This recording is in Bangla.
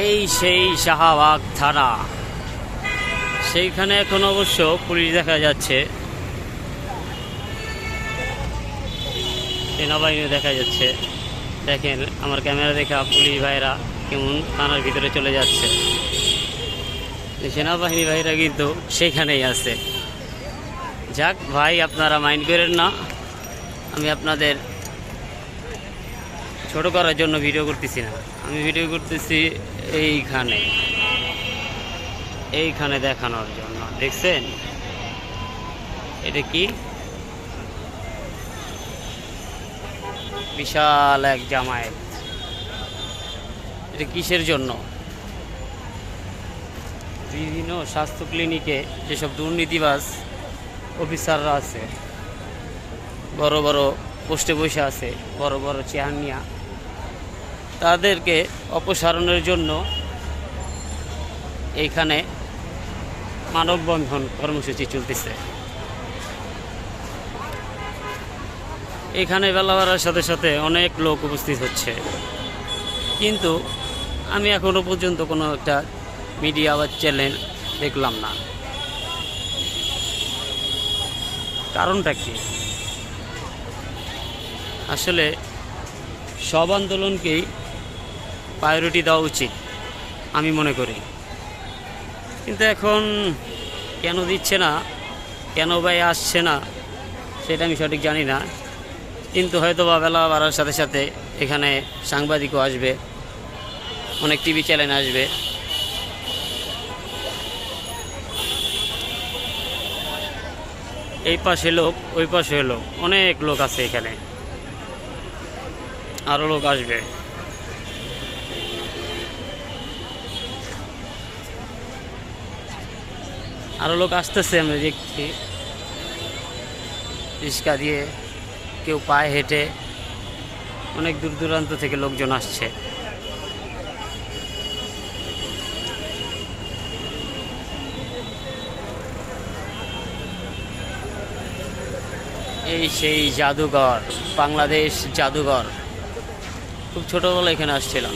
এই সেই শাহবাগ থানা, সেইখানে এখন অবশ্য পুলিশ দেখা যাচ্ছে, সেনাবাহিনী দেখা যাচ্ছে। দেখেন আমার ক্যামেরা দেখা পুলিশ ভাইরা কেমন থানার ভিতরে চলে যাচ্ছে। সেনাবাহিনী ভাইরা কিন্তু সেখানেই আছে। যাক ভাই, আপনারা মাইন্ড করেন না, আমি আপনাদের ছোট করার জন্য ভিডিও করতেছি না, আমি ভিডিও করতেছি এইখানে দেখানোর জন্য। দেখছেন এটা কি বিশাল এক জামায়াত, এটা কিসের জন্য? বিভিন্ন স্বাস্থ্য ক্লিনিকে যেসব দুর্নীতিবাজ অফিসাররা আছে, বড় বড় পোস্টে বসে আছে, বড় বড় চেয়ার নিয়ে, তাদেরকে অপসারণের জন্য এইখানে মানববন্ধন কর্মসূচি চলতেছে। এখানে বেলা বাড়ার সাথে সাথে অনেক লোক উপস্থিত হচ্ছে, কিন্তু আমি এখনো পর্যন্ত কোনো একটা মিডিয়া বা চ্যানেল দেখলাম না। কারণটা কি? আসলে সব আন্দোলনকেই প্রায়োরিটি দেওয়া উচিত আমি মনে করি, কিন্তু এখন কেন দিচ্ছে না, কেন ভাই আসছে না, সেটা আমি সঠিক জানি না। কিন্তু হয়তো বা বেলা বাড়ার সাথে সাথে এখানে সাংবাদিকও আসবে, অনেক টিভি চ্যানেল আসবে। এই পাশে লোক, ওই পাশে লোক, অনেক লোক আছে এখানে, আরও লোক আসবে। আরও লোক আসতেছে, আমরা দেখছি রিক্সা দিয়ে, কেউ পায়ে হেঁটে, অনেক দূর দূরান্ত থেকে লোকজন আসছে। এই সেই জাদুঘর, বাংলাদেশ জাদুঘর। খুব ছোটোবেলা এখানে আসছিলাম।